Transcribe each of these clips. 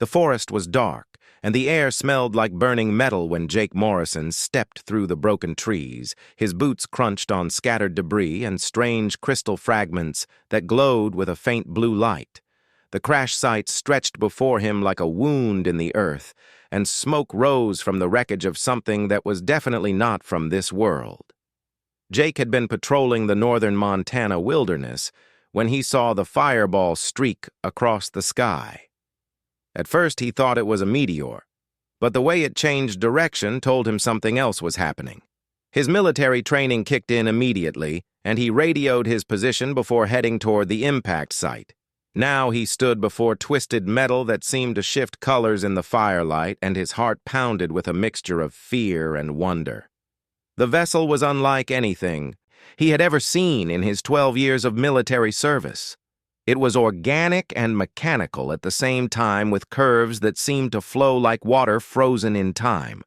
The forest was dark, and the air smelled like burning metal when Jake Morrison stepped through the broken trees. His boots crunched on scattered debris and strange crystal fragments that glowed with a faint blue light. The crash site stretched before him like a wound in the earth, and smoke rose from the wreckage of something that was definitely not from this world. Jake had been patrolling the northern Montana wilderness when he saw the fireball streak across the sky. At first he thought it was a meteor, but the way it changed direction told him something else was happening. His military training kicked in immediately, and he radioed his position before heading toward the impact site. Now he stood before twisted metal that seemed to shift colors in the firelight, and his heart pounded with a mixture of fear and wonder. The vessel was unlike anything he had ever seen in his 12 years of military service. It was organic and mechanical at the same time, with curves that seemed to flow like water frozen in time.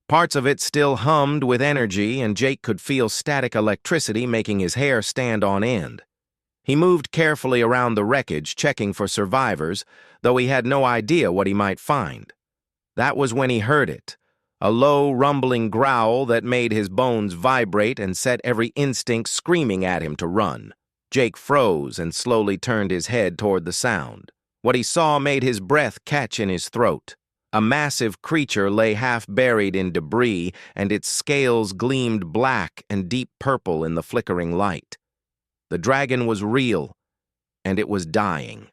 Parts of it still hummed with energy, and Jake could feel static electricity making his hair stand on end. He moved carefully around the wreckage, checking for survivors, though he had no idea what he might find. That was when he heard it, a low, rumbling growl that made his bones vibrate and set every instinct screaming at him to run. Jake froze and slowly turned his head toward the sound. What he saw made his breath catch in his throat. A massive creature lay half buried in debris, and its scales gleamed black and deep purple in the flickering light. The dragon was real, and it was dying.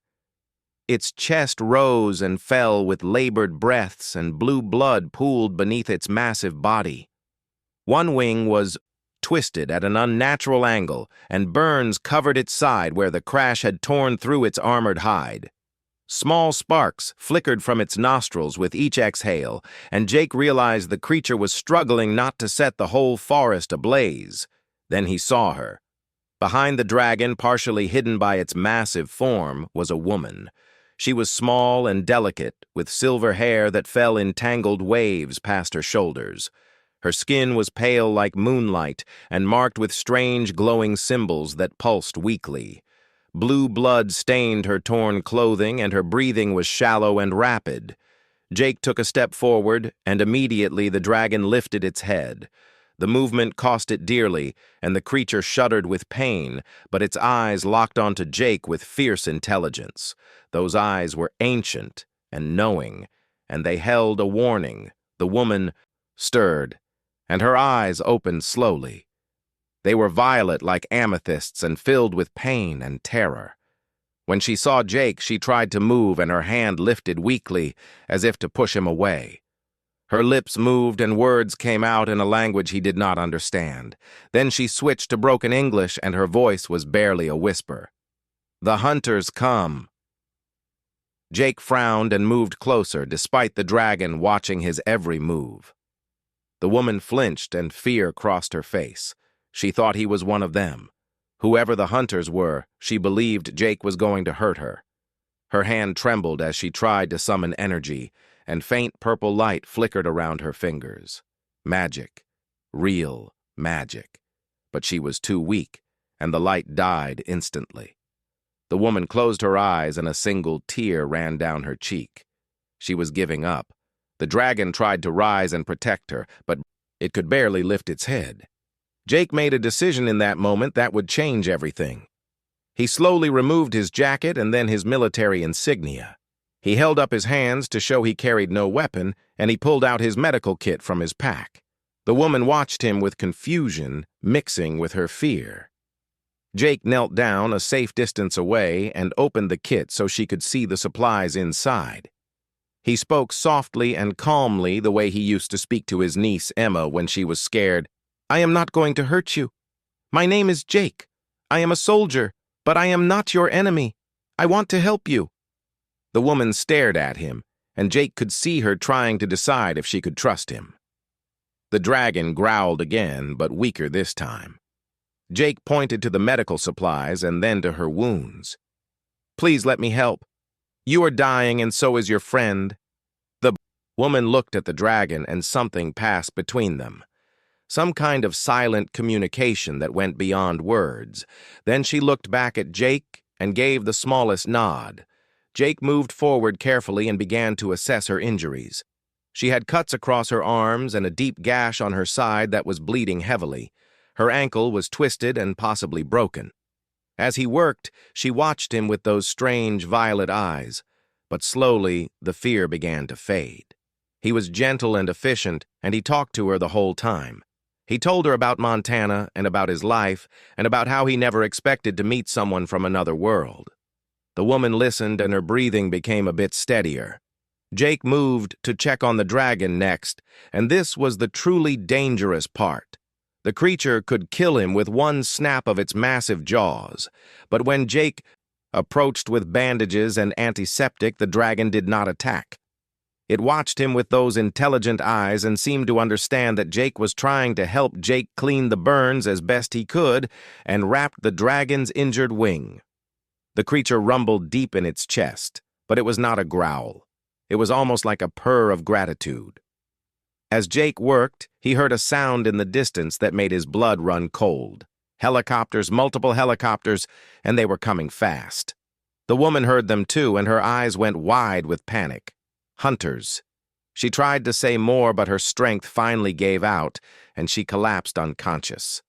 Its chest rose and fell with labored breaths, and blue blood pooled beneath its massive body. One wing was twisted at an unnatural angle, and burns covered its side where the crash had torn through its armored hide. Small sparks flickered from its nostrils with each exhale, and Jake realized the creature was struggling not to set the whole forest ablaze. Then he saw her. Behind the dragon, partially hidden by its massive form, was a woman. She was small and delicate, with silver hair that fell in tangled waves past her shoulders. Her skin was pale like moonlight and marked with strange glowing symbols that pulsed weakly. Blue blood stained her torn clothing, and her breathing was shallow and rapid. Jake took a step forward, and immediately the dragon lifted its head. The movement cost it dearly, and the creature shuddered with pain, but its eyes locked onto Jake with fierce intelligence. Those eyes were ancient and knowing, and they held a warning. The woman stirred, and her eyes opened slowly. They were violet like amethysts and filled with pain and terror. When she saw Jake, she tried to move, and her hand lifted weakly, as if to push him away. Her lips moved, and words came out in a language he did not understand. Then she switched to broken English, and her voice was barely a whisper. "The hunters come." Jake frowned and moved closer, despite the dragon watching his every move. The woman flinched, and fear crossed her face. She thought he was one of them. Whoever the hunters were, she believed Jake was going to hurt her. Her hand trembled as she tried to summon energy, and faint purple light flickered around her fingers. Magic. Real magic. But she was too weak, and the light died instantly. The woman closed her eyes, and a single tear ran down her cheek. She was giving up. The dragon tried to rise and protect her, but it could barely lift its head. Jake made a decision in that moment that would change everything. He slowly removed his jacket and then his military insignia. He held up his hands to show he carried no weapon, and he pulled out his medical kit from his pack. The woman watched him with confusion, mixing with her fear. Jake knelt down a safe distance away and opened the kit so she could see the supplies inside. He spoke softly and calmly, the way he used to speak to his niece Emma when she was scared. "I am not going to hurt you. My name is Jake. I am a soldier, but I am not your enemy. I want to help you." The woman stared at him, and Jake could see her trying to decide if she could trust him. The dragon growled again, but weaker this time. Jake pointed to the medical supplies and then to her wounds. "Please let me help. You are dying, and so is your friend." The woman looked at the dragon, and something passed between them. Some kind of silent communication that went beyond words. Then she looked back at Jake and gave the smallest nod. Jake moved forward carefully and began to assess her injuries. She had cuts across her arms and a deep gash on her side that was bleeding heavily. Her ankle was twisted and possibly broken. As he worked, she watched him with those strange violet eyes, but slowly the fear began to fade. He was gentle and efficient, and he talked to her the whole time. He told her about Montana and about his life and about how he never expected to meet someone from another world. The woman listened and her breathing became a bit steadier. Jake moved to check on the dragon next, and this was the truly dangerous part. The creature could kill him with one snap of its massive jaws, but when Jake approached with bandages and antiseptic, the dragon did not attack. It watched him with those intelligent eyes and seemed to understand that Jake was trying to help Jake clean the burns as best he could and wrapped the dragon's injured wing. The creature rumbled deep in its chest, but it was not a growl. It was almost like a purr of gratitude. As Jake worked, he heard a sound in the distance that made his blood run cold. Helicopters, multiple helicopters, and they were coming fast. The woman heard them too, and her eyes went wide with panic. Hunters. She tried to say more, but her strength finally gave out, and she collapsed unconscious.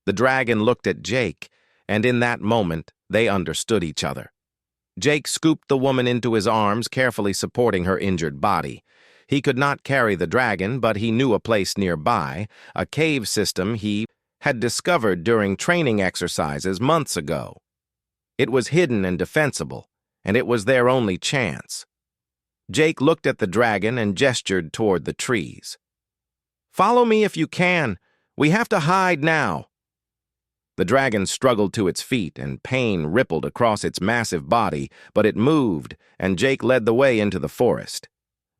The dragon looked at Jake, and in that moment, they understood each other. Jake scooped the woman into his arms, carefully supporting her injured body. He could not carry the dragon, but he knew a place nearby, a cave system he had discovered during training exercises months ago. It was hidden and defensible, and it was their only chance. Jake looked at the dragon and gestured toward the trees. "Follow me if you can. We have to hide now." The dragon struggled to its feet, and pain rippled across its massive body, but it moved, and Jake led the way into the forest.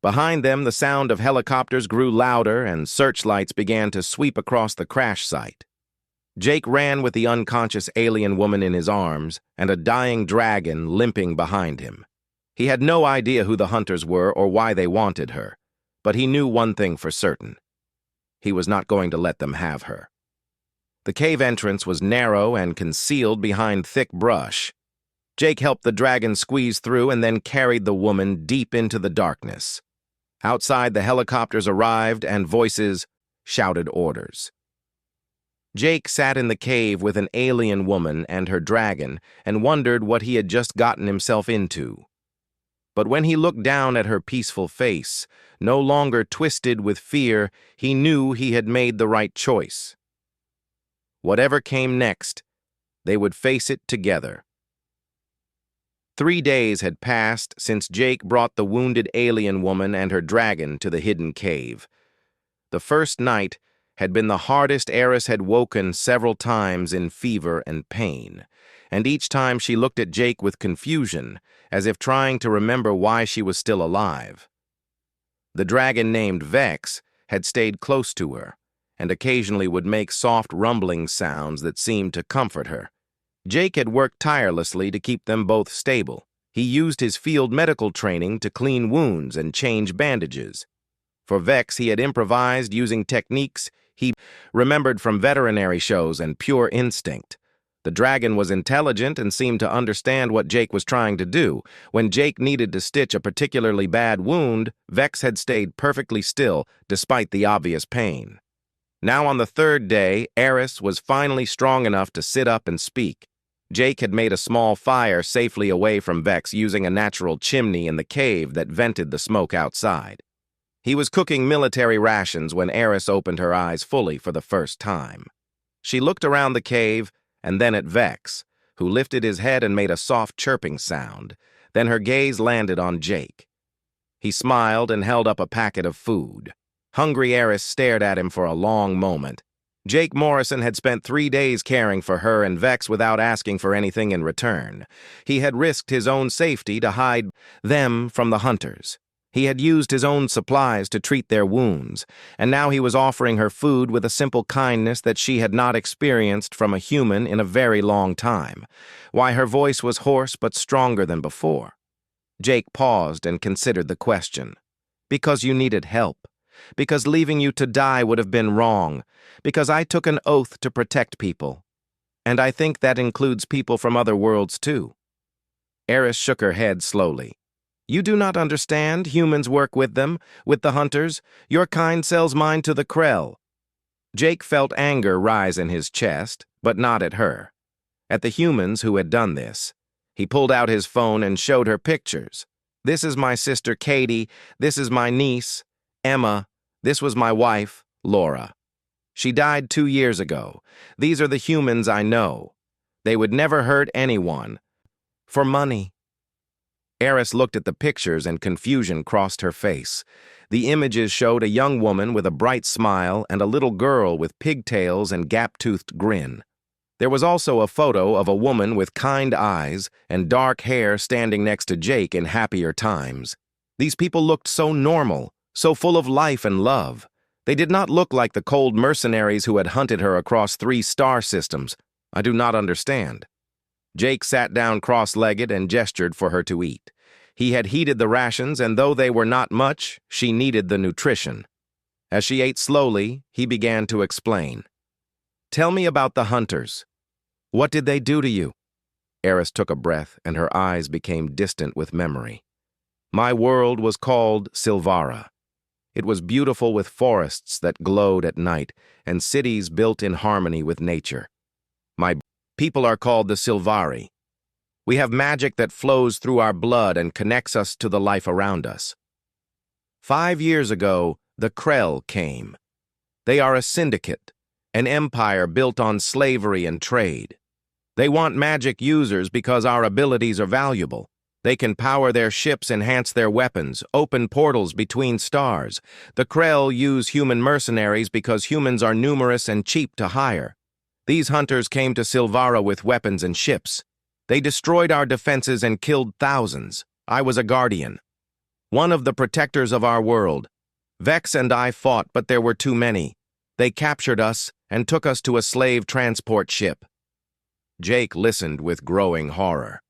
Behind them, the sound of helicopters grew louder, and searchlights began to sweep across the crash site. Jake ran with the unconscious alien woman in his arms, and a dying dragon limping behind him. He had no idea who the hunters were or why they wanted her, but he knew one thing for certain. He was not going to let them have her. The cave entrance was narrow and concealed behind thick brush. Jake helped the dragon squeeze through and then carried the woman deep into the darkness. Outside, the helicopters arrived and voices shouted orders. Jake sat in the cave with an alien woman and her dragon and wondered what he had just gotten himself into. But when he looked down at her peaceful face, no longer twisted with fear, he knew he had made the right choice. Whatever came next, they would face it together. 3 days had passed since Jake brought the wounded alien woman and her dragon to the hidden cave. The first night had been the hardest Eris had woken several times in fever and pain, and each time she looked at Jake with confusion, as if trying to remember why she was still alive. The dragon named Vex had stayed close to her, and occasionally would make soft rumbling sounds that seemed to comfort her. Jake had worked tirelessly to keep them both stable. He used his field medical training to clean wounds and change bandages. For Vex, he had improvised using techniques he remembered from veterinary shows and pure instinct. The dragon was intelligent and seemed to understand what Jake was trying to do. When Jake needed to stitch a particularly bad wound, Vex had stayed perfectly still, despite the obvious pain. Now on the 3rd day, Eris was finally strong enough to sit up and speak. Jake had made a small fire safely away from Vex using a natural chimney in the cave that vented the smoke outside. He was cooking military rations when Eris opened her eyes fully for the first time. She looked around the cave and then at Vex, who lifted his head and made a soft chirping sound. Then her gaze landed on Jake. He smiled and held up a packet of food. Hungry Eris stared at him for a long moment. Jake Morrison had spent 3 days caring for her and Vex without asking for anything in return. He had risked his own safety to hide them from the hunters. He had used his own supplies to treat their wounds, and now he was offering her food with a simple kindness that she had not experienced from a human in a very long time. Why, her voice was hoarse but stronger than before. Jake paused and considered the question. "Because you needed help. Because leaving you to die would have been wrong. Because I took an oath to protect people. And I think that includes people from other worlds too." Eris shook her head slowly. You do not understand. Humans work with them, with the hunters. Your kind sells mine to the Krell. Jake felt anger rise in his chest, but not at her. At the humans who had done this. He pulled out his phone and showed her pictures. This is my sister Katie. This is my niece, Emma. This was my wife, Laura. She died 2 years ago. These are the humans I know. They would never hurt anyone. For money. Eris looked at the pictures and confusion crossed her face. The images showed a young woman with a bright smile and a little girl with pigtails and gap-toothed grin. There was also a photo of a woman with kind eyes and dark hair standing next to Jake in happier times. These people looked so normal, so full of life and love. They did not look like the cold mercenaries who had hunted her across 3 star systems. I do not understand. Jake sat down cross-legged and gestured for her to eat. He had heated the rations, and though they were not much, she needed the nutrition. As she ate slowly, he began to explain. Tell me about the hunters. What did they do to you? Eris took a breath, and her eyes became distant with memory. My world was called Silvara. It was beautiful with forests that glowed at night, and cities built in harmony with nature. My people are called the Silvari. We have magic that flows through our blood and connects us to the life around us. 5 years ago, the Krell came. They are a syndicate, an empire built on slavery and trade. They want magic users because our abilities are valuable. They can power their ships, enhance their weapons, open portals between stars. The Krell use human mercenaries because humans are numerous and cheap to hire. These hunters came to Silvara with weapons and ships. They destroyed our defenses and killed thousands. I was a guardian. One of the protectors of our world. Vex and I fought, but there were too many. They captured us and took us to a slave transport ship. Jake listened with growing horror.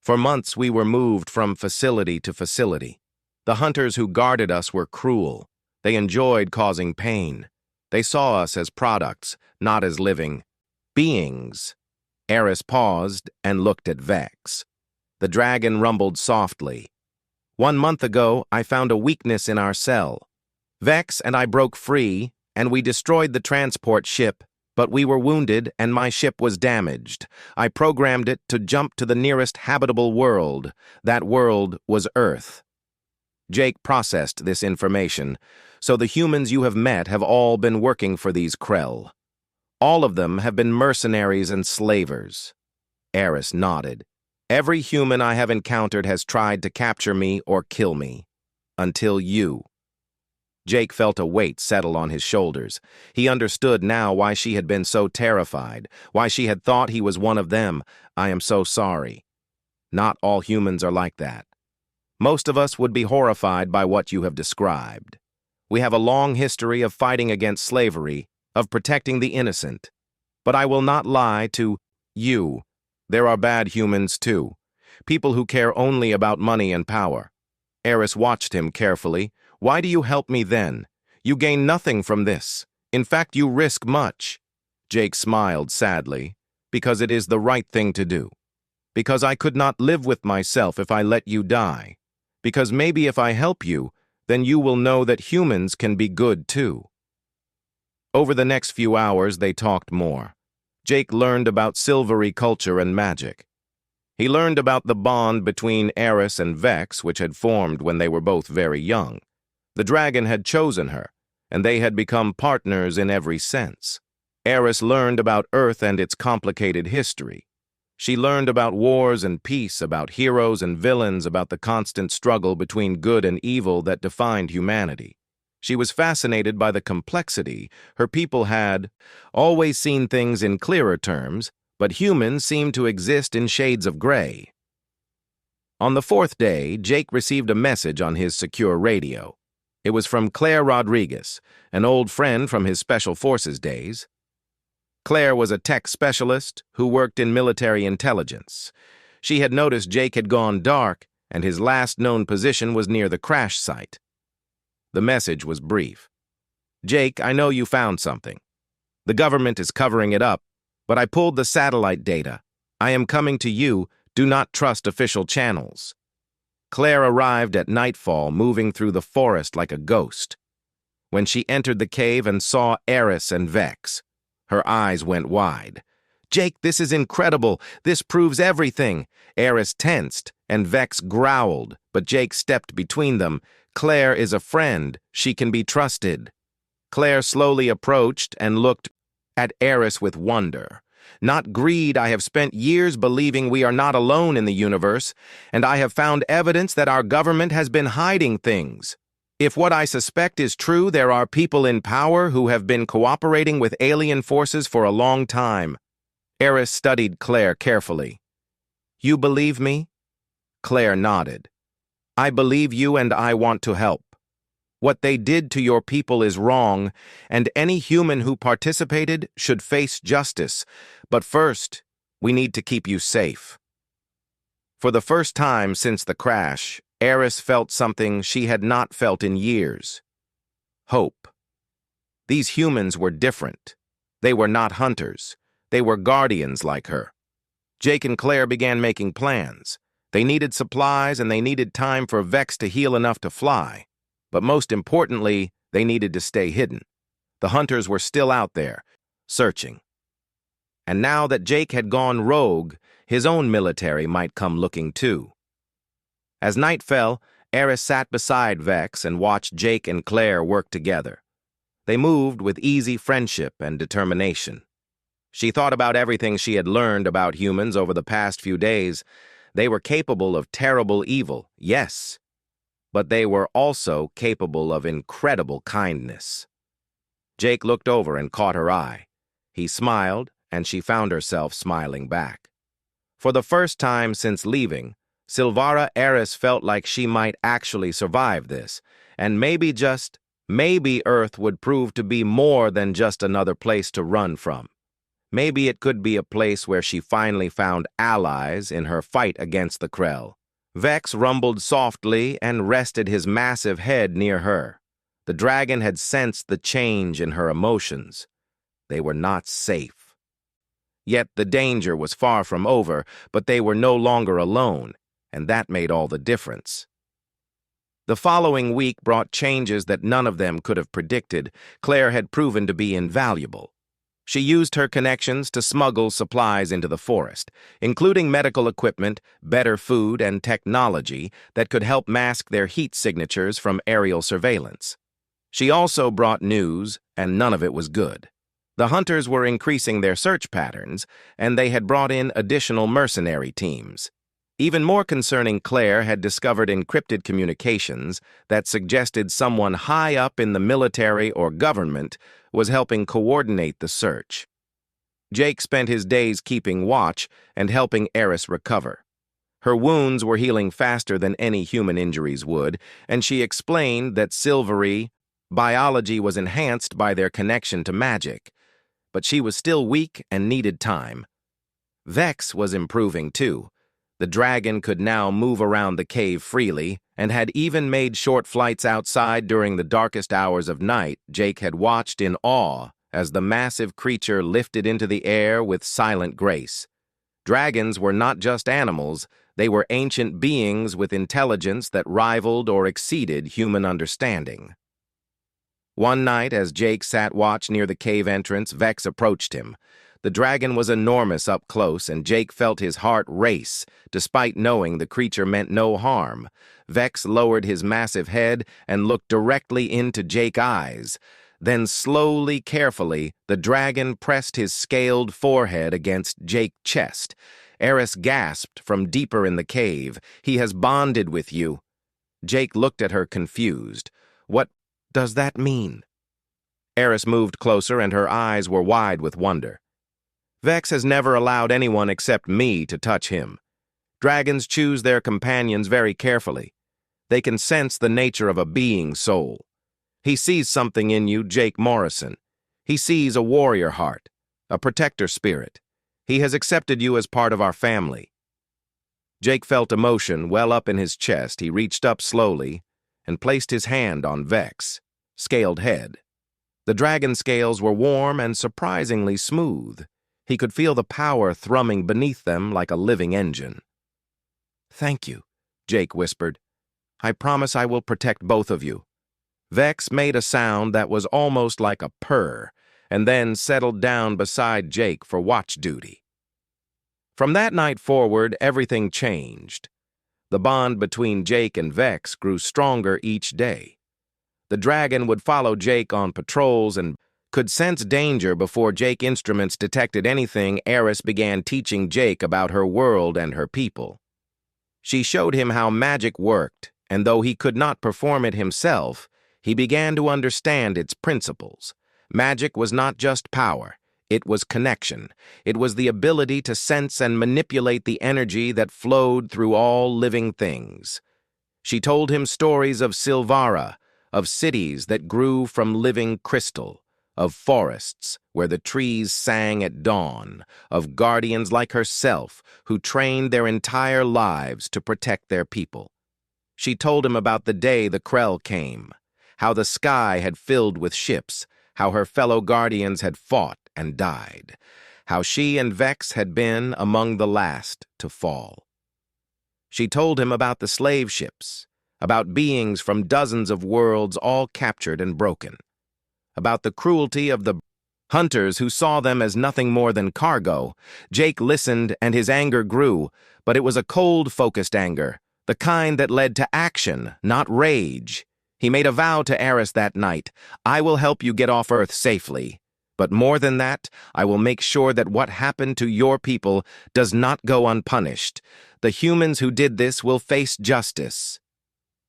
For months we were moved from facility to facility. The hunters who guarded us were cruel. They enjoyed causing pain. They saw us as products, not as living beings. Eris paused and looked at Vex. The dragon rumbled softly. 1 month ago, I found a weakness in our cell. Vex and I broke free, and we destroyed the transport ship, but we were wounded and my ship was damaged. I programmed it to jump to the nearest habitable world. That world was Earth. Jake processed this information. So the humans you have met have all been working for these Krell. All of them have been mercenaries and slavers. Eris nodded. Every human I have encountered has tried to capture me or kill me. Until you. Jake felt a weight settle on his shoulders. He understood now why she had been so terrified, why she had thought he was one of them. I am so sorry. Not all humans are like that. Most of us would be horrified by what you have described. We have a long history of fighting against slavery, of protecting the innocent. But I will not lie to you. There are bad humans too. People who care only about money and power. Eris watched him carefully. Why do you help me then? You gain nothing from this. In fact, you risk much. Jake smiled sadly. Because it is the right thing to do. Because I could not live with myself if I let you die. Because maybe if I help you, then you will know that humans can be good too. Over the next few hours, they talked more. Jake learned about Silvery culture and magic. He learned about the bond between Eris and Vex, which had formed when they were both very young. The dragon had chosen her, and they had become partners in every sense. Eris learned about Earth and its complicated history. She learned about wars and peace, about heroes and villains, about the constant struggle between good and evil that defined humanity. She was fascinated by the complexity. Her people had always seen things in clearer terms, but humans seemed to exist in shades of gray. On the 4th day, Jake received a message on his secure radio. It was from Claire Rodriguez, an old friend from his Special Forces days. Claire was a tech specialist who worked in military intelligence. She had noticed Jake had gone dark, and his last known position was near the crash site. The message was brief. Jake, I know you found something. The government is covering it up, but I pulled the satellite data. I am coming to you Do not trust official channels. Claire arrived at nightfall, moving through the forest like a ghost. When she entered the cave and saw Eris and Vex, her eyes went wide. "Jake, this is incredible. This proves everything." Eris tensed, and Vex growled, but Jake stepped between them. "Claire is a friend. She can be trusted." Claire slowly approached and looked at Eris with wonder. "Not greed. I have spent years believing we are not alone in the universe, and I have found evidence that our government has been hiding things. If what I suspect is true, there are people in power who have been cooperating with alien forces for a long time." Eris studied Claire carefully. "You believe me?" Claire nodded. "I believe you and I want to help. What they did to your people is wrong, and any human who participated should face justice. But first, we need to keep you safe." For the first time since the crash, Eris felt something she had not felt in years. Hope. These humans were different. They were not hunters. They were guardians like her. Jake and Claire began making plans. They needed supplies and they needed time for Vex to heal enough to fly. But most importantly, they needed to stay hidden. The hunters were still out there, searching. And now that Jake had gone rogue, his own military might come looking too. As night fell, Eris sat beside Vex and watched Jake and Claire work together. They moved with easy friendship and determination. She thought about everything she had learned about humans over the past few days. They were capable of terrible evil, yes, but they were also capable of incredible kindness. Jake looked over and caught her eye. He smiled, and she found herself smiling back. For the first time since leaving, Silvara Eris felt like she might actually survive this, and maybe Earth would prove to be more than just another place to run from. Maybe it could be a place where she finally found allies in her fight against the Krell. Vex rumbled softly and rested his massive head near her. The dragon had sensed the change in her emotions. They were not safe. Yet the danger was far from over, but they were no longer alone, and that made all the difference. The following week brought changes that none of them could have predicted. Claire had proven to be invaluable. She used her connections to smuggle supplies into the forest, including medical equipment, better food, and technology that could help mask their heat signatures from aerial surveillance. She also brought news, and none of it was good. The hunters were increasing their search patterns, and they had brought in additional mercenary teams. Even more concerning, Claire had discovered encrypted communications that suggested someone high up in the military or government was helping coordinate the search. Jake spent his days keeping watch and helping Eris recover. Her wounds were healing faster than any human injuries would, and she explained that silvery biology was enhanced by their connection to magic. But she was still weak and needed time. Vex was improving too. The dragon could now move around the cave freely and had even made short flights outside during the darkest hours of night. Jake had watched in awe as the massive creature lifted into the air with silent grace. Dragons were not just animals, they were ancient beings with intelligence that rivaled or exceeded human understanding. One night, as Jake sat watch near the cave entrance, Vex approached him. The dragon was enormous up close, and Jake felt his heart race, despite knowing the creature meant no harm. Vex lowered his massive head and looked directly into Jake's eyes. Then slowly, carefully, the dragon pressed his scaled forehead against Jake's chest. Eris gasped from deeper in the cave. "He has bonded with you." Jake looked at her confused. "What does that mean?" Eris moved closer, and her eyes were wide with wonder. "Vex has never allowed anyone except me to touch him. Dragons choose their companions very carefully. They can sense the nature of a being's soul. He sees something in you, Jake Morrison. He sees a warrior heart, a protector spirit. He has accepted you as part of our family." Jake felt emotion well up in his chest. He reached up slowly and placed his hand on Vex' scaled head. The dragon scales were warm and surprisingly smooth. He could feel the power thrumming beneath them like a living engine. "Thank you," Jake whispered. "I promise I will protect both of you." Vex made a sound that was almost like a purr, and then settled down beside Jake for watch duty. From that night forward, everything changed. The bond between Jake and Vex grew stronger each day. The dragon would follow Jake on patrols and could sense danger before Jake instruments detected anything. Eris began teaching Jake about her world and her people. She showed him how magic worked, and though he could not perform it himself, he began to understand its principles. Magic was not just power, it was connection. It was the ability to sense and manipulate the energy that flowed through all living things. She told him stories of Silvara, of cities that grew from living crystal, of forests where the trees sang at dawn, of guardians like herself who trained their entire lives to protect their people. She told him about the day the Krell came, how the sky had filled with ships, how her fellow guardians had fought and died, how she and Vex had been among the last to fall. She told him about the slave ships, about beings from dozens of worlds all captured and broken, about the cruelty of the hunters who saw them as nothing more than cargo. Jake listened and his anger grew, but it was a cold, focused anger, the kind that led to action, not rage. He made a vow to Eris that night: "I will help you get off Earth safely. But more than that, I will make sure that what happened to your people does not go unpunished. The humans who did this will face justice."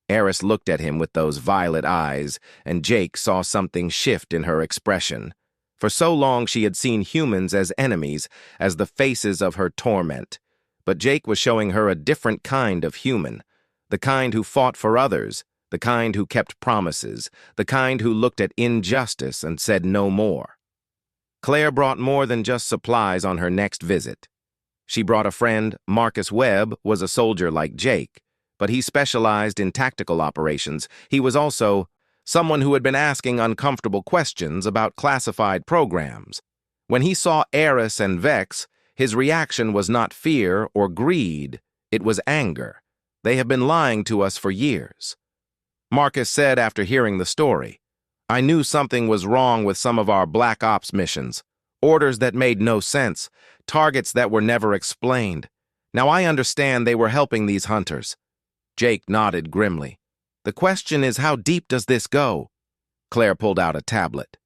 Eris looked at him with those violet eyes, and Jake saw something shift in her expression. For so long she had seen humans as enemies, as the faces of her torment. But Jake was showing her a different kind of human, the kind who fought for others, the kind who kept promises, the kind who looked at injustice and said no more. Claire brought more than just supplies on her next visit. She brought a friend. Marcus Webb was a soldier like Jake, but he specialized in tactical operations. He was also someone who had been asking uncomfortable questions about classified programs. When he saw Eris and Vex, his reaction was not fear or greed, it was anger. "They have been lying to us for years." Marcus said after hearing the story, "I knew something was wrong with some of our Black Ops missions. Orders that made no sense, targets that were never explained. Now I understand they were helping these hunters." Jake nodded grimly. "The question is, how deep does this go?" Claire pulled out a tablet.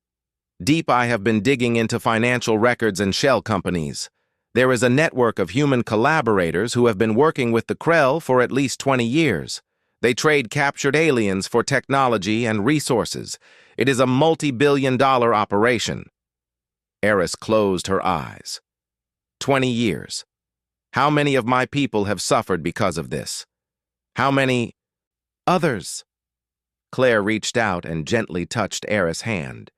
"Deep. I have been digging into financial records and shell companies. There is a network of human collaborators who have been working with the Krell for at least 20 years. They trade captured aliens for technology and resources. It is a multi-billion-dollar operation." Eris closed her eyes. 20 years. How many of my people have suffered because of this? How many others? Claire reached out and gently touched Eris' hand.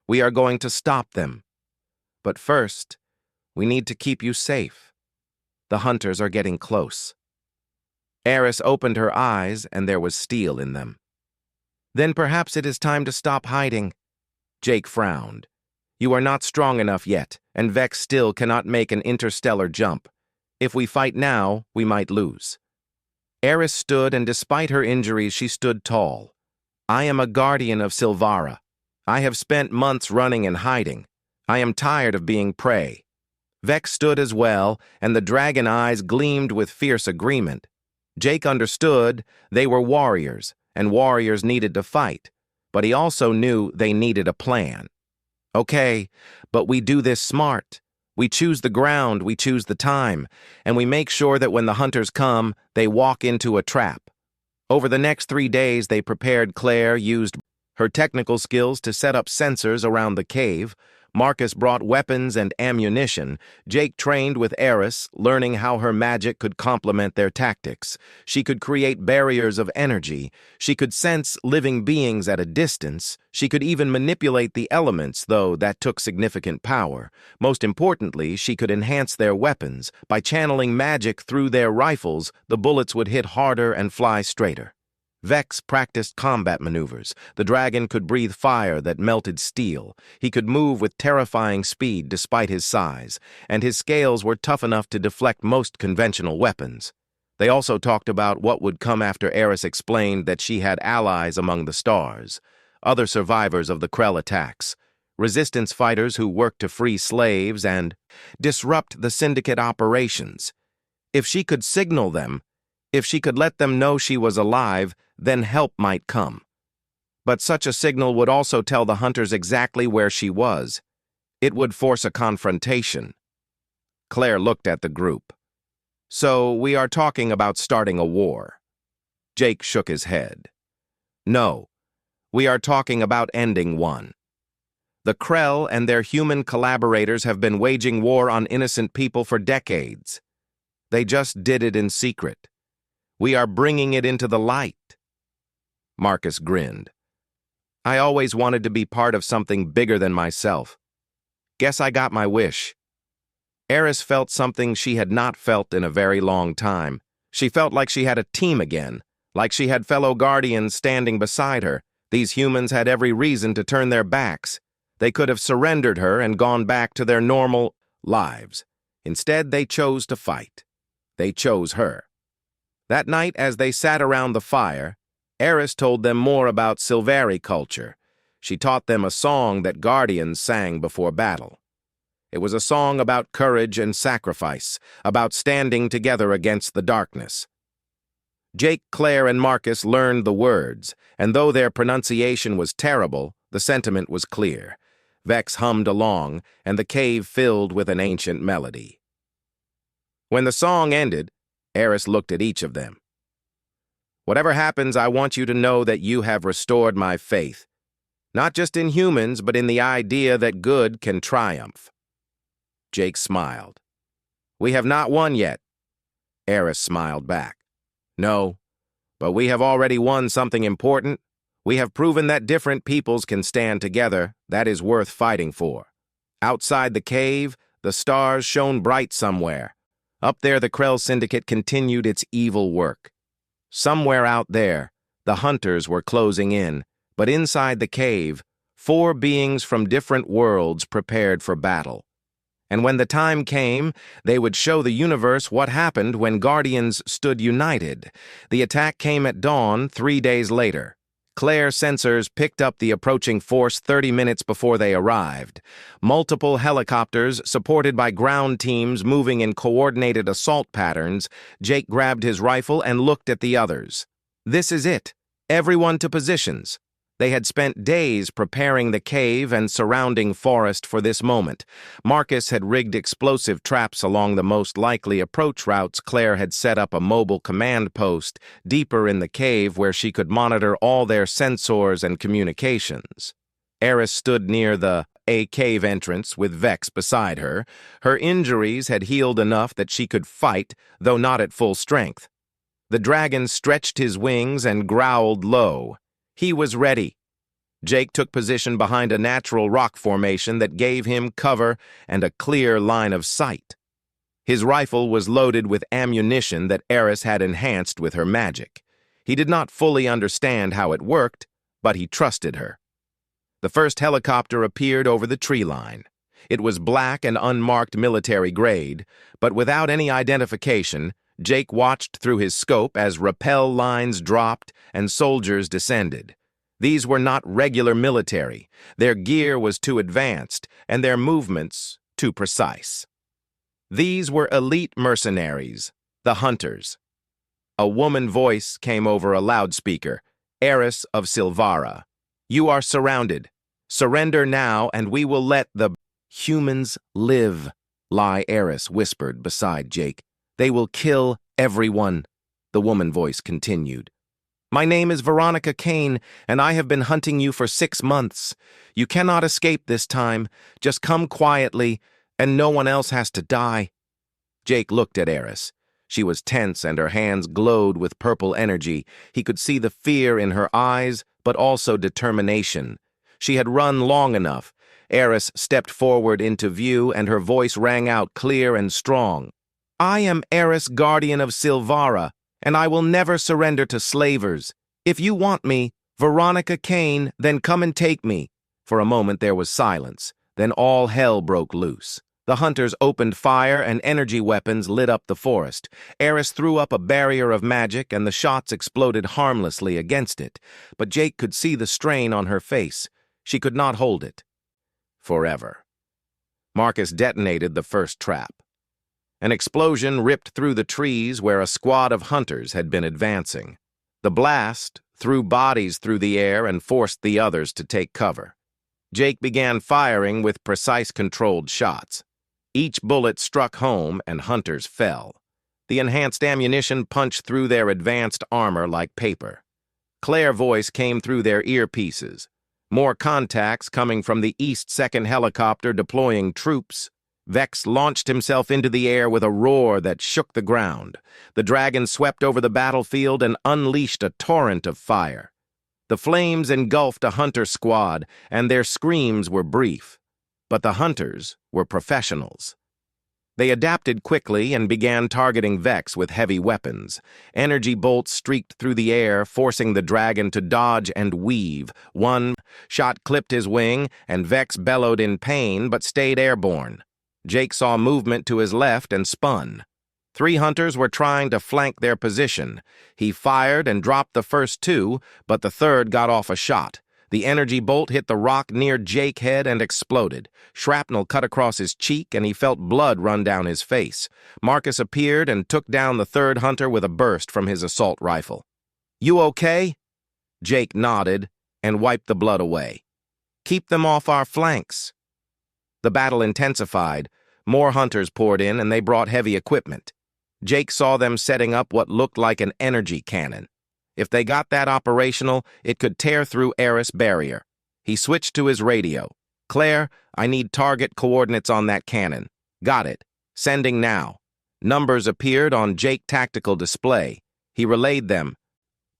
"We are going to stop them. But first, we need to keep you safe. The hunters are getting close." Eris opened her eyes, and there was steel in them. "Then perhaps it is time to stop hiding." Jake frowned. "You are not strong enough yet, and Vex still cannot make an interstellar jump. If we fight now, we might lose." Eris stood, and despite her injuries, she stood tall. "I am a guardian of Silvara. I have spent months running and hiding. I am tired of being prey." Vex stood as well, and the dragon eyes gleamed with fierce agreement. Jake understood they were warriors, and warriors needed to fight, but he also knew they needed a plan. "Okay, but we do this smart. We choose the ground, we choose the time, and we make sure that when the hunters come, they walk into a trap." Over the next 3 days, they prepared. Claire used her technical skills to set up sensors around the cave. Marcus brought weapons and ammunition. Jake trained with Eris, learning how her magic could complement their tactics. She could create barriers of energy. She could sense living beings at a distance. She could even manipulate the elements, though that took significant power. Most importantly, she could enhance their weapons. By channeling magic through their rifles, the bullets would hit harder and fly straighter. Vex practiced combat maneuvers. The dragon could breathe fire that melted steel. He could move with terrifying speed despite his size, and his scales were tough enough to deflect most conventional weapons. They also talked about what would come after Eris explained that she had allies among the stars, other survivors of the Krell attacks, resistance fighters who worked to free slaves and disrupt the syndicate operations. If she could signal them, if she could let them know she was alive, then help might come. But such a signal would also tell the hunters exactly where she was. It would force a confrontation. Claire looked at the group. So we are talking about starting a war. Jake shook his head. No, we are talking about ending one. The Krell and their human collaborators have been waging war on innocent people for decades. They just did it in secret. We are bringing it into the light. Marcus grinned. I always wanted to be part of something bigger than myself. Guess I got my wish. Eris felt something she had not felt in a very long time. She felt like she had a team again, like she had fellow guardians standing beside her. These humans had every reason to turn their backs. They could have surrendered her and gone back to their normal lives. Instead, they chose to fight. They chose her. That night, as they sat around the fire, Eris told them more about Silvari culture. She taught them a song that guardians sang before battle. It was a song about courage and sacrifice, about standing together against the darkness. Jake, Claire, and Marcus learned the words, and though their pronunciation was terrible, the sentiment was clear. Vex hummed along, and the cave filled with an ancient melody. When the song ended, Eris looked at each of them. Whatever happens, I want you to know that you have restored my faith, not just in humans, but in the idea that good can triumph. Jake smiled. We have not won yet. Eris smiled back. No, but we have already won something important. We have proven that different peoples can stand together. That is worth fighting for. Outside the cave, the stars shone bright somewhere. Up there, the Krell Syndicate continued its evil work. Somewhere out there, the hunters were closing in, but inside the cave, 4 beings from different worlds prepared for battle. And when the time came, they would show the universe what happened when Guardians stood united. The attack came at dawn 3 days later. Claire sensors picked up the approaching force 30 minutes before they arrived. Multiple helicopters, supported by ground teams moving in coordinated assault patterns, Jake grabbed his rifle and looked at the others. This is it. Everyone to positions. They had spent days preparing the cave and surrounding forest for this moment. Marcus had rigged explosive traps along the most likely approach routes. Claire had set up a mobile command post deeper in the cave where she could monitor all their sensors and communications. Eris stood near the cave entrance with Vex beside her. Her injuries had healed enough that she could fight, though not at full strength. The dragon stretched his wings and growled low. He was ready. Jake took position behind a natural rock formation that gave him cover and a clear line of sight. His rifle was loaded with ammunition that Eris had enhanced with her magic. He did not fully understand how it worked, but he trusted her. The first helicopter appeared over the tree line. It was black and unmarked military grade, but without any identification, Jake watched through his scope as rappel lines dropped and soldiers descended. These were not regular military. Their gear was too advanced, and their movements too precise. These were elite mercenaries, the hunters. A woman voice came over a loudspeaker. Eris of Silvara. You are surrounded. Surrender now, and we will let the humans live, Eris whispered beside Jake. They will kill everyone, the woman voice continued. My name is Veronica Kane, and I have been hunting you for 6 months. You cannot escape this time. Just come quietly, and no one else has to die. Jake looked at Eris. She was tense, and her hands glowed with purple energy. He could see the fear in her eyes, but also determination. She had run long enough. Eris stepped forward into view, and her voice rang out clear and strong. I am Eris, guardian of Silvara, and I will never surrender to slavers. If you want me, Veronica Kane, then come and take me. For a moment there was silence. Then all hell broke loose. The hunters opened fire and energy weapons lit up the forest. Eris threw up a barrier of magic and the shots exploded harmlessly against it, but Jake could see the strain on her face. She could not hold it forever. Marcus detonated the first trap. An explosion ripped through the trees where a squad of hunters had been advancing. The blast threw bodies through the air and forced the others to take cover. Jake began firing with precise controlled shots. Each bullet struck home and hunters fell. The enhanced ammunition punched through their advanced armor like paper. Claire's voice came through their earpieces. More contacts coming from the East 2nd helicopter deploying troops. Vex launched himself into the air with a roar that shook the ground. The dragon swept over the battlefield and unleashed a torrent of fire. The flames engulfed a hunter squad, and their screams were brief. But the hunters were professionals. They adapted quickly and began targeting Vex with heavy weapons. Energy bolts streaked through the air, forcing the dragon to dodge and weave. One shot clipped his wing, and Vex bellowed in pain but stayed airborne. Jake saw movement to his left and spun. 3 hunters were trying to flank their position. He fired and dropped the first 2, but the third got off a shot. The energy bolt hit the rock near Jake's head and exploded. Shrapnel cut across his cheek and he felt blood run down his face. Marcus appeared and took down the third hunter with a burst from his assault rifle. "You okay?" Jake nodded and wiped the blood away. "Keep them off our flanks." The battle intensified. More hunters poured in and they brought heavy equipment. Jake saw them setting up what looked like an energy cannon. If they got that operational, it could tear through Eris' barrier. He switched to his radio. "Claire, I need target coordinates on that cannon." "Got it. Sending now." Numbers appeared on Jake's tactical display. He relayed them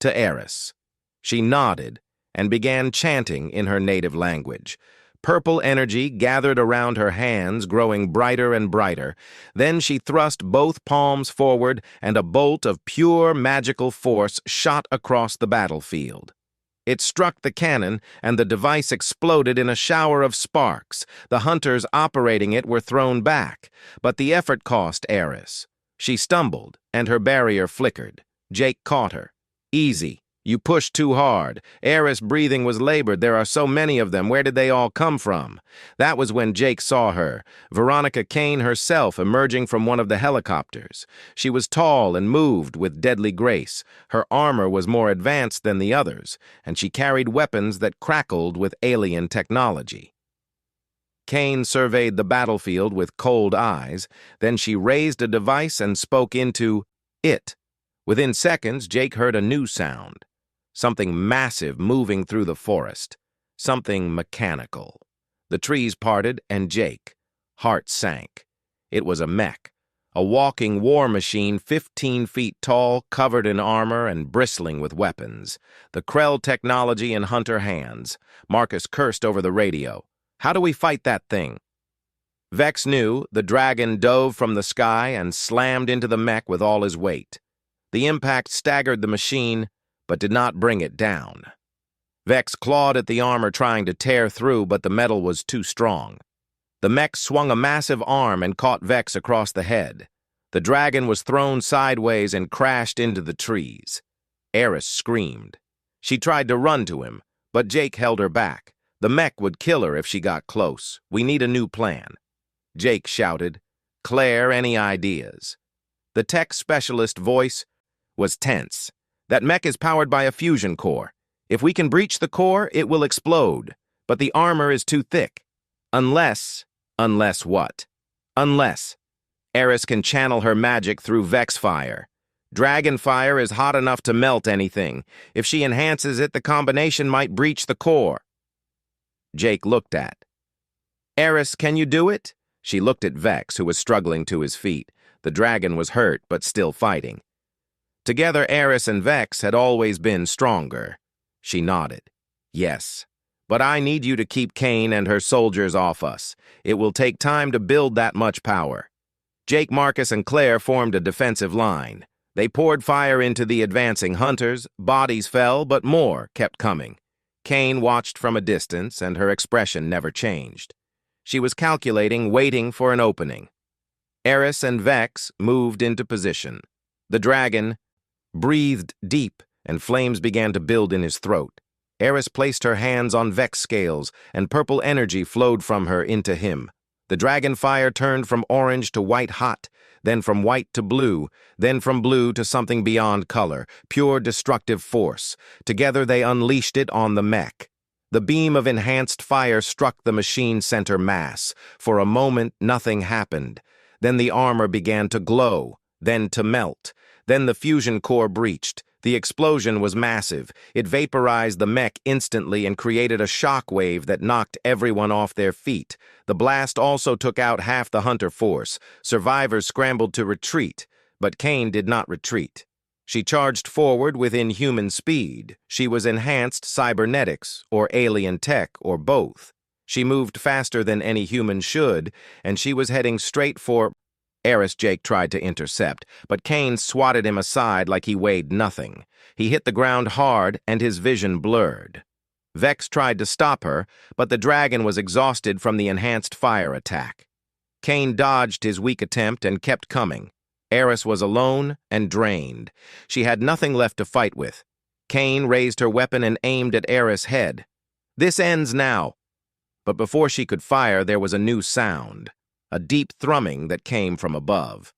to Eris. She nodded and began chanting in her native language. Purple energy gathered around her hands, growing brighter and brighter. Then she thrust both palms forward, and a bolt of pure magical force shot across the battlefield. It struck the cannon, and the device exploded in a shower of sparks. The hunters operating it were thrown back, but the effort cost Eris. She stumbled, and her barrier flickered. Jake caught her. "Easy. You pushed too hard." Eris' breathing was labored. "There are so many of them. Where did they all come from?" That was when Jake saw her, Veronica Kane herself, emerging from one of the helicopters. She was tall and moved with deadly grace. Her armor was more advanced than the others, and she carried weapons that crackled with alien technology. Kane surveyed the battlefield with cold eyes. Then she raised a device and spoke into it. Within seconds, Jake heard a new sound. Something massive moving through the forest. Something mechanical. The trees parted, and Jake, heart sank. It was a mech, a walking war machine 15 feet tall, covered in armor and bristling with weapons. The Krell technology in hunter hands. Marcus cursed over the radio. "How do we fight that thing?" Vex knew. The dragon dove from the sky and slammed into the mech with all his weight. The impact staggered the machine, but did not bring it down. Vex clawed at the armor trying to tear through, but the metal was too strong. The mech swung a massive arm and caught Vex across the head. The dragon was thrown sideways and crashed into the trees. Eris screamed. She tried to run to him, but Jake held her back. The mech would kill her if she got close. "We need a new plan." Jake shouted, "Claire, any ideas?" The tech specialist voice was tense. "That mech is powered by a fusion core. If we can breach the core, it will explode. But the armor is too thick. Unless what? Unless Eris can channel her magic through Vex fire. Dragon fire is hot enough to melt anything. If she enhances it, the combination might breach the core." Jake looked at Eris, "can you do it?" She looked at Vex, who was struggling to his feet. The dragon was hurt, but still fighting. Together, Eris and Vex had always been stronger. She nodded. "Yes, but I need you to keep Kane and her soldiers off us. It will take time to build that much power." Jake, Marcus, and Claire formed a defensive line. They poured fire into the advancing hunters. Bodies fell, but more kept coming. Kane watched from a distance, and her expression never changed. She was calculating, waiting for an opening. Eris and Vex moved into position. The dragon breathed deep, and flames began to build in his throat. Eris placed her hands on Vex's scales, and purple energy flowed from her into him. The dragon fire turned from orange to white hot, then from white to blue, then from blue to something beyond color, pure destructive force. Together they unleashed it on the mech. The beam of enhanced fire struck the machine center mass. For a moment, nothing happened. Then the armor began to glow, then to melt. Then the fusion core breached. The explosion was massive. It vaporized the mech instantly and created a shock wave that knocked everyone off their feet. The blast also took out half the hunter force. Survivors scrambled to retreat, but Kane did not retreat. She charged forward with inhuman speed. She was enhanced cybernetics, or alien tech, or both. She moved faster than any human should, and she was heading straight for... Jake tried to intercept, but Kane swatted him aside like he weighed nothing. He hit the ground hard, and his vision blurred. Vex tried to stop her, but the dragon was exhausted from the enhanced fire attack. Kane dodged his weak attempt and kept coming. Eris was alone and drained. She had nothing left to fight with. Kane raised her weapon and aimed at Eris' head. "This ends now." But before she could fire, there was a new sound. A deep thrumming that came from above.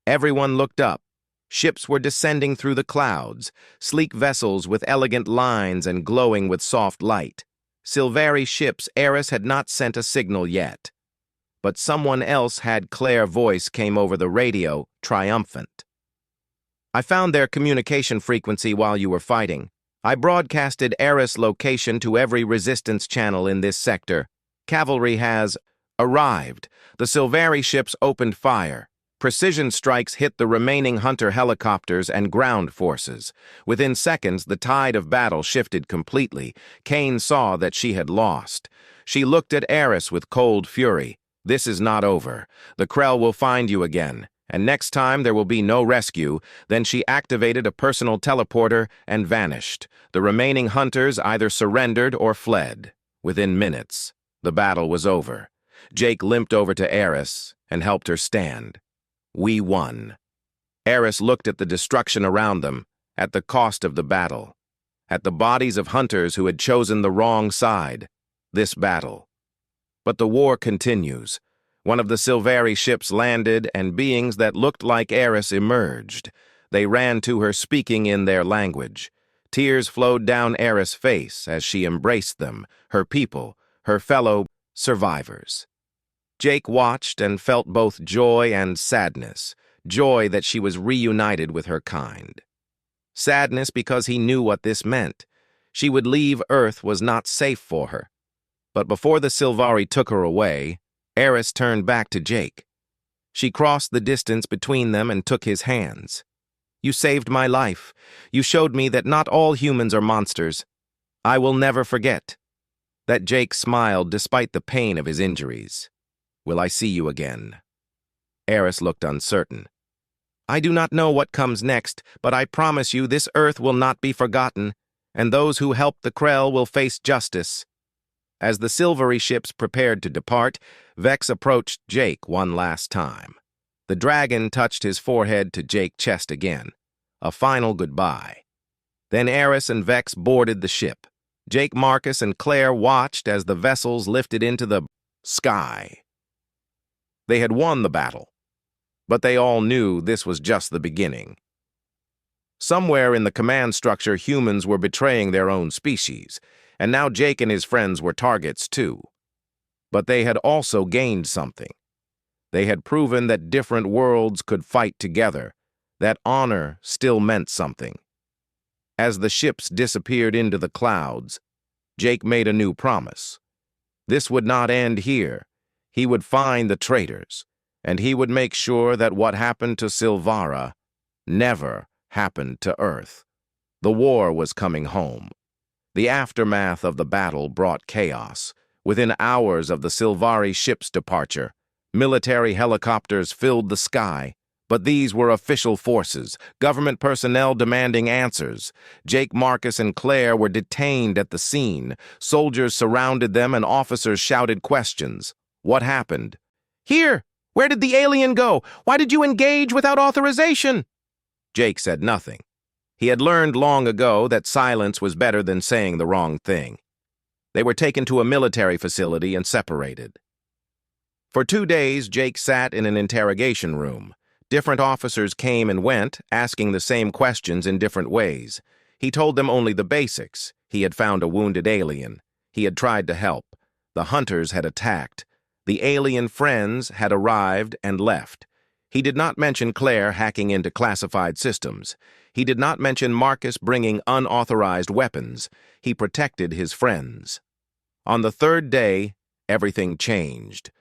Everyone looked up. Ships were descending through the clouds, sleek vessels with elegant lines and glowing with soft light. Sylvari ships. Eris had not sent a signal yet. But someone else had. Claire's voice came over the radio, triumphant. "I found their communication frequency while you were fighting. I broadcasted Eris' location to every resistance channel in this sector. Cavalry has arrived. The Sylvari ships opened fire. Precision strikes hit the remaining hunter helicopters and ground forces. Within seconds, the tide of battle shifted completely. Kane saw that she had lost. She looked at Eris with cold fury. "This is not over. The Krell will find you again, and next time there will be no rescue." Then she activated a personal teleporter and vanished. The remaining hunters either surrendered or fled. Within minutes, the battle was over. Jake limped over to Eris and helped her stand. "We won." Eris looked at the destruction around them, at the cost of the battle, at the bodies of hunters who had chosen the wrong side. This battle. But the war continues. One of the Sylvari ships landed, and beings that looked like Eris emerged. They ran to her, speaking in their language. Tears flowed down Eris' face as she embraced them, her people, her fellow survivors. Jake watched and felt both joy and sadness. Joy that she was reunited with her kind. Sadness because he knew what this meant. She would leave Earth was not safe for her. But before the Sylvari took her away, Eris turned back to Jake. She crossed the distance between them and took his hands. "You saved my life. You showed me that not all humans are monsters. I will never forget." That Jake smiled despite the pain of his injuries. "Will I see you again?" Eris looked uncertain. "I do not know what comes next, but I promise you this Earth will not be forgotten, and those who helped the Krell will face justice." As the Sylvari ships prepared to depart, Vex approached Jake one last time. The dragon touched his forehead to Jake's chest again. A final goodbye. Then Eris and Vex boarded the ship. Jake, Marcus, and Claire watched as the vessels lifted into the sky. They had won the battle, but they all knew this was just the beginning. Somewhere in the command structure, humans were betraying their own species, and now Jake and his friends were targets too. But they had also gained something. They had proven that different worlds could fight together, that honor still meant something. As the ships disappeared into the clouds, Jake made a new promise. This would not end here. He would find the traitors, and he would make sure that what happened to Sylvara never happened to Earth. The war was coming home. The aftermath of the battle brought chaos. Within hours of the Sylvari ship's departure, military helicopters filled the sky, but these were official forces, government personnel demanding answers. Jake, Marcus, and Claire were detained at the scene. Soldiers surrounded them and officers shouted questions. What happened? Here! Where did the alien go? Why did you engage without authorization? Jake said nothing. He had learned long ago that silence was better than saying the wrong thing. They were taken to a military facility and separated. For 2 days, Jake sat in an interrogation room. Different officers came and went, asking the same questions in different ways. He told them only the basics. He had found a wounded alien. He had tried to help. The hunters had attacked. The alien friends had arrived and left. He did not mention Claire hacking into classified systems. He did not mention Marcus bringing unauthorized weapons. He protected his friends. On the 3rd day, everything changed.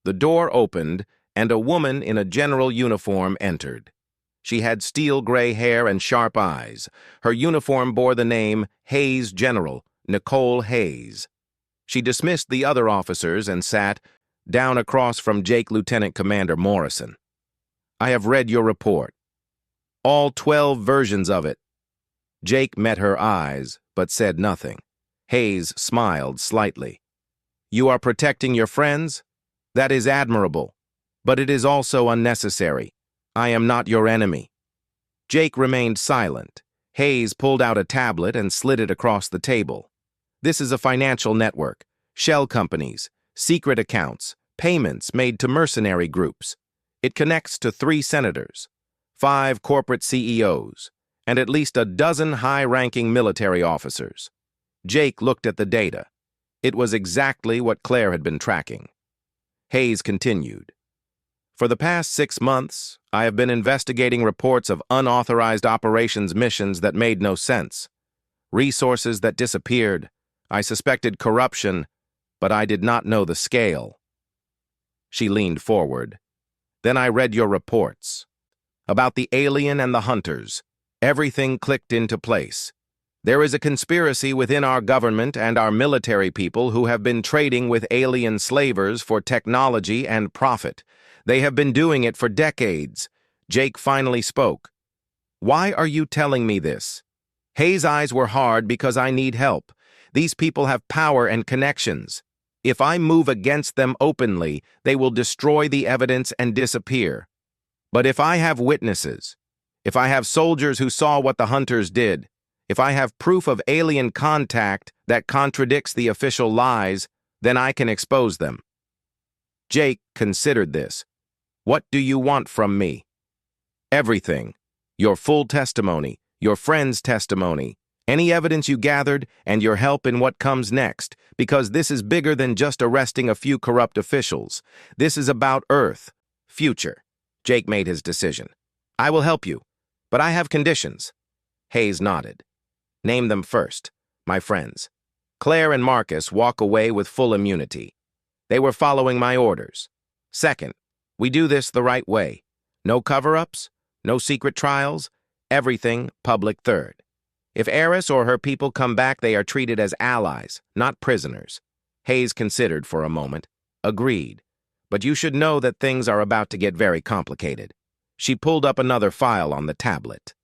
The door opened, and a woman in a general uniform entered. She had steel gray hair and sharp eyes. Her uniform bore the name Hayes General, Nicole Hayes. She dismissed the other officers and sat down across from Jake Lieutenant Commander Morrison. I have read your report. All 12 versions of it. Jake met her eyes, but said nothing. Hayes smiled slightly. You are protecting your friends? That is admirable, but it is also unnecessary. I am not your enemy. Jake remained silent. Hayes pulled out a tablet and slid it across the table. This is a financial network, shell companies, secret accounts, payments made to mercenary groups. It connects to 3 senators, 5 corporate CEOs, and at least a dozen high-ranking military officers. Jake looked at the data. It was exactly what Claire had been tracking. Hayes continued. For the past 6 months, I have been investigating reports of unauthorized operations missions that made no sense. Resources that disappeared. I suspected corruption, but I did not know the scale. She leaned forward. Then I read your reports. About the alien and the hunters. Everything clicked into place. There is a conspiracy within our government and our military people who have been trading with alien slavers for technology and profit. They have been doing it for decades. Jake finally spoke. Why are you telling me this? Hayes' eyes were hard because I need help. These people have power and connections. If I move against them openly, they will destroy the evidence and disappear. But if I have witnesses, if I have soldiers who saw what the hunters did, if I have proof of alien contact that contradicts the official lies, then I can expose them. Jake considered this. What do you want from me? Everything. Your full testimony, your friend's testimony, any evidence you gathered, and your help in what comes next, because this is bigger than just arresting a few corrupt officials. This is about Earth, future. Jake made his decision. I will help you, but I have conditions. Hayes nodded. Name them first, my friends. Claire and Marcus walk away with full immunity. They were following my orders. Second, we do this the right way. No cover-ups, no secret trials, everything public third. If Eris or her people come back, they are treated as allies, not prisoners. Hayes considered for a moment. Agreed. But you should know that things are about to get very complicated. She pulled up another file on the tablet.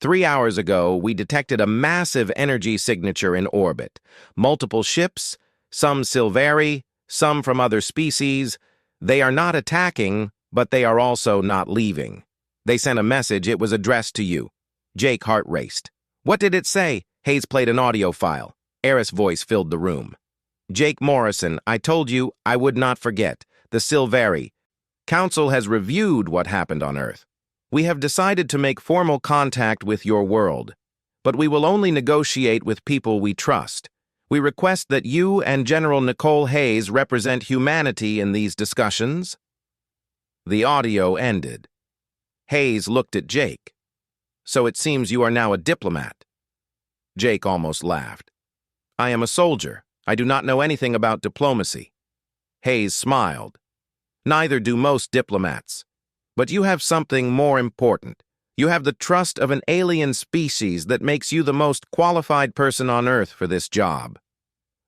3 hours ago, we detected a massive energy signature in orbit. Multiple ships, some Silvari, some from other species. They are not attacking, but they are also not leaving. They sent a message. It was addressed to you. Jake heart raced. What did it say? Hayes played an audio file. Eris' voice filled the room. Jake Morrison, I told you I would not forget. The Silvari. Council has reviewed what happened on Earth. We have decided to make formal contact with your world, but we will only negotiate with people we trust. We request that you and General Nicole Hayes represent humanity in these discussions. The audio ended. Hayes looked at Jake. So it seems you are now a diplomat. Jake almost laughed. I am a soldier. I do not know anything about diplomacy. Hayes smiled. Neither do most diplomats. But you have something more important. You have the trust of an alien species that makes you the most qualified person on Earth for this job.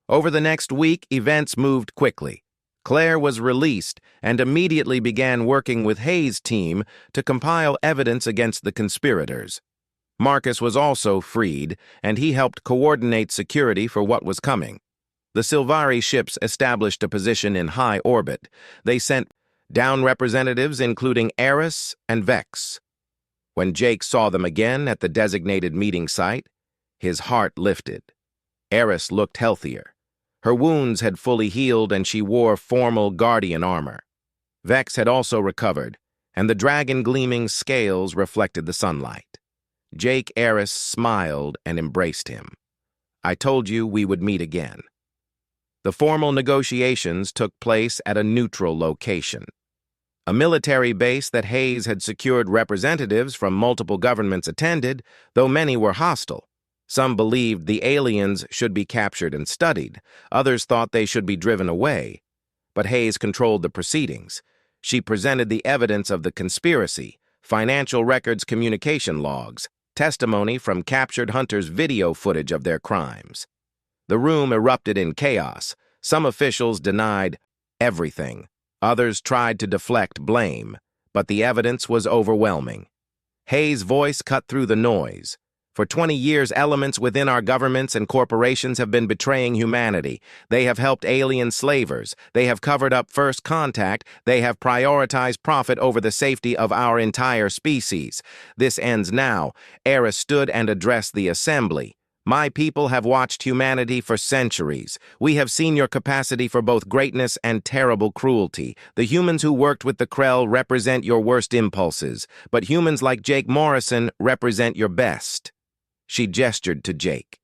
Over the next week, events moved quickly. Claire was released and immediately began working with Hayes' team to compile evidence against the conspirators. Marcus was also freed, and he helped coordinate security for what was coming. The Sylvari ships established a position in high orbit. They sent down representatives including Eris and Vex. When Jake saw them again at the designated meeting site, his heart lifted. Eris looked healthier. Her wounds had fully healed and she wore formal Guardian armor. Vex had also recovered, and the dragon-gleaming scales reflected the sunlight. Jake Eris smiled and embraced him. I told you we would meet again. The formal negotiations took place at a neutral location. A military base that Hayes had secured representatives from multiple governments attended, though many were hostile. Some believed the aliens should be captured and studied. Others thought they should be driven away. But Hayes controlled the proceedings. She presented the evidence of the conspiracy, financial records, communication logs, testimony from captured hunters' video footage of their crimes. The room erupted in chaos. Some officials denied everything. Others tried to deflect blame, but the evidence was overwhelming. Hayes' voice cut through the noise. For 20 years, elements within our governments and corporations have been betraying humanity. They have helped alien slavers. They have covered up first contact. They have prioritized profit over the safety of our entire species. This ends now. Eris stood and addressed the assembly. My people have watched humanity for centuries. We have seen your capacity for both greatness and terrible cruelty. The humans who worked with the Krell represent your worst impulses, but humans like Jake Morrison represent your best. She gestured to Jake.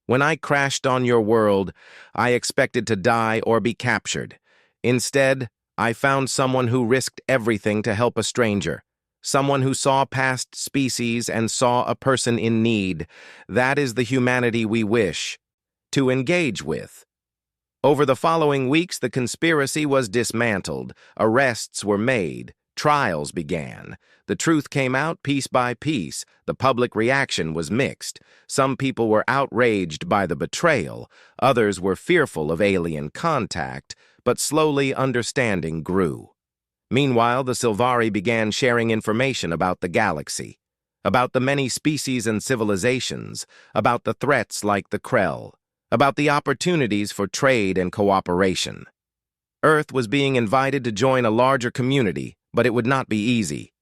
When I crashed on your world, I expected to die or be captured. Instead, I found someone who risked everything to help a stranger. Someone who saw past species and saw a person in need. That is the humanity we wish to engage with. Over the following weeks, the conspiracy was dismantled. Arrests were made. Trials began. The truth came out piece by piece. The public reaction was mixed. Some people were outraged by the betrayal. Others were fearful of alien contact, but slowly understanding grew. Meanwhile, the Sylvari began sharing information about the galaxy, about the many species and civilizations, about the threats like the Krell, about the opportunities for trade and cooperation. Earth was being invited to join a larger community, but it would not be easy.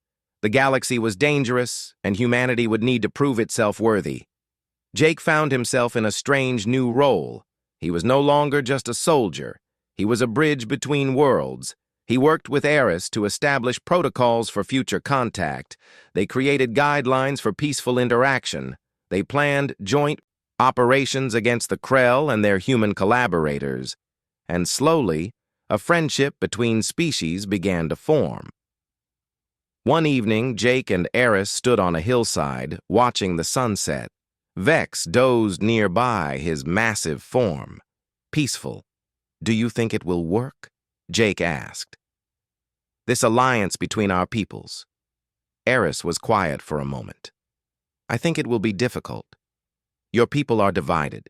The galaxy was dangerous, and humanity would need to prove itself worthy. Jake found himself in a strange new role. He was no longer just a soldier. He was a bridge between worlds. He worked with Eris to establish protocols for future contact. They created guidelines for peaceful interaction. They planned joint operations against the Krell and their human collaborators. And slowly, a friendship between species began to form. One evening, Jake and Eris stood on a hillside, watching the sunset. Vex dozed nearby, his massive form. Peaceful. Do you think it will work? Jake asked. This alliance between our peoples. Eris was quiet for a moment. I think it will be difficult. Your people are divided.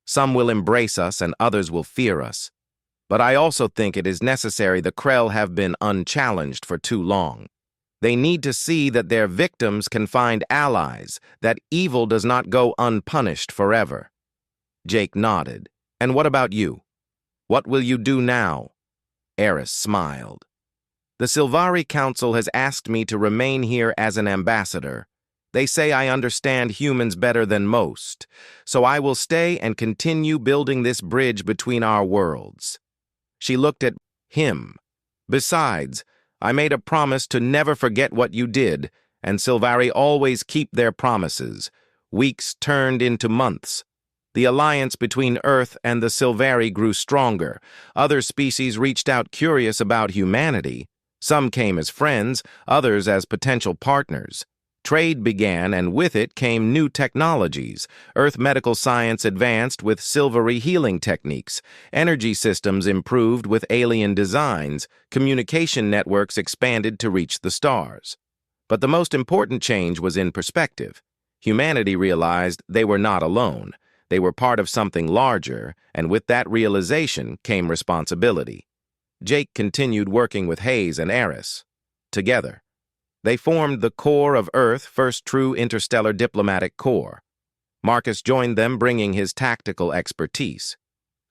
Some will embrace us and others will fear us. But I also think it is necessary. The Krell have been unchallenged for too long. They need to see that their victims can find allies, that evil does not go unpunished forever. Jake nodded. And what about you? What will you do now? Eris smiled. The Sylvari Council has asked me to remain here as an ambassador. They say I understand humans better than most, so I will stay and continue building this bridge between our worlds. She looked at him. Besides, I made a promise to never forget what you did, and Sylvari always keep their promises. Weeks turned into months. The alliance between Earth and the Sylvari grew stronger. Other species reached out curious about humanity. Some came as friends, others as potential partners. Trade began, and with it came new technologies. Earth medical science advanced with Sylvari healing techniques. Energy systems improved with alien designs. Communication networks expanded to reach the stars. But the most important change was in perspective. Humanity realized they were not alone. They were part of something larger, and with that realization came responsibility. Jake continued working with Hayes and Eris. Together, they formed the core of Earth's first true interstellar diplomatic corps. Marcus joined them, bringing his tactical expertise.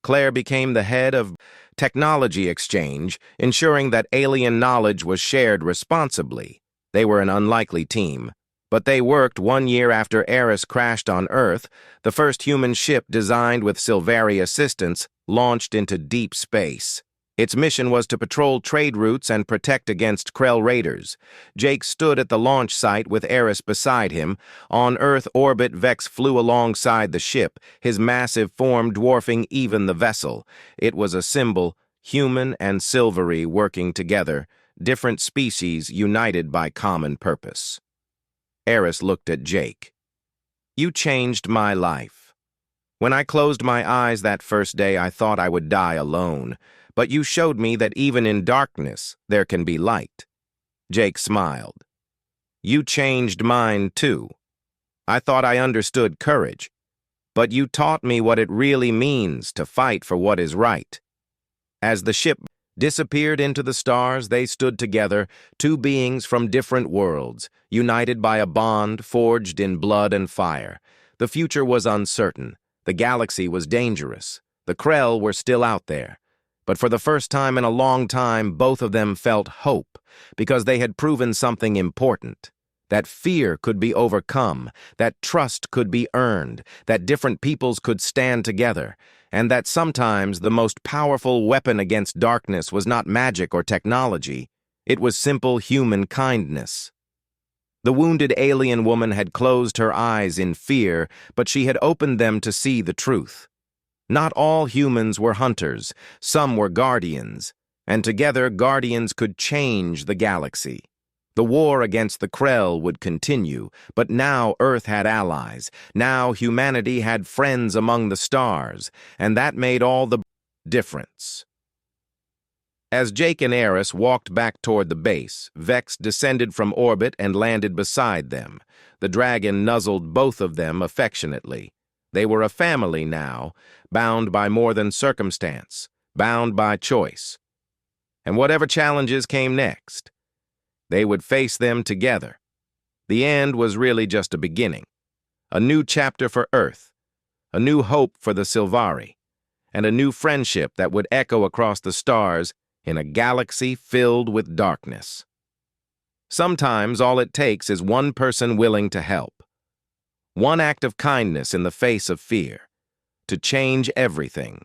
Claire became the head of technology exchange, ensuring that alien knowledge was shared responsibly. They were an unlikely team, but they worked 1 year after Eris crashed on Earth. The first human ship designed with Sylvari assistance launched into deep space. Its mission was to patrol trade routes and protect against Krell raiders. Jake stood at the launch site with Eris beside him. On Earth orbit, Vex flew alongside the ship, his massive form dwarfing even the vessel. It was a symbol, human and Sylvari working together, different species united by common purpose. Eris looked at Jake. "You changed my life. When I closed my eyes that first day, I thought I would die alone. But you showed me that even in darkness, there can be light." Jake smiled. "You changed mine, too. I thought I understood courage, but you taught me what it really means to fight for what is right." As the ship disappeared into the stars, they stood together, two beings from different worlds, united by a bond forged in blood and fire. The future was uncertain. The galaxy was dangerous. The Krell were still out there. But for the first time in a long time, both of them felt hope, because they had proven something important. That fear could be overcome, that trust could be earned, that different peoples could stand together, and that sometimes the most powerful weapon against darkness was not magic or technology, it was simple human kindness. The wounded alien woman had closed her eyes in fear, but she had opened them to see the truth. Not all humans were hunters, some were guardians, and together guardians could change the galaxy. The war against the Krell would continue, but now Earth had allies. Now humanity had friends among the stars, and that made all the difference. As Jake and Eris walked back toward the base, Vex descended from orbit and landed beside them. The dragon nuzzled both of them affectionately. They were a family now, bound by more than circumstance, bound by choice. And whatever challenges came next, they would face them together. The end was really just a beginning. A new chapter for Earth, a new hope for the Sylvari, and a new friendship that would echo across the stars in a galaxy filled with darkness. Sometimes all it takes is one person willing to help. One act of kindness in the face of fear, to change everything.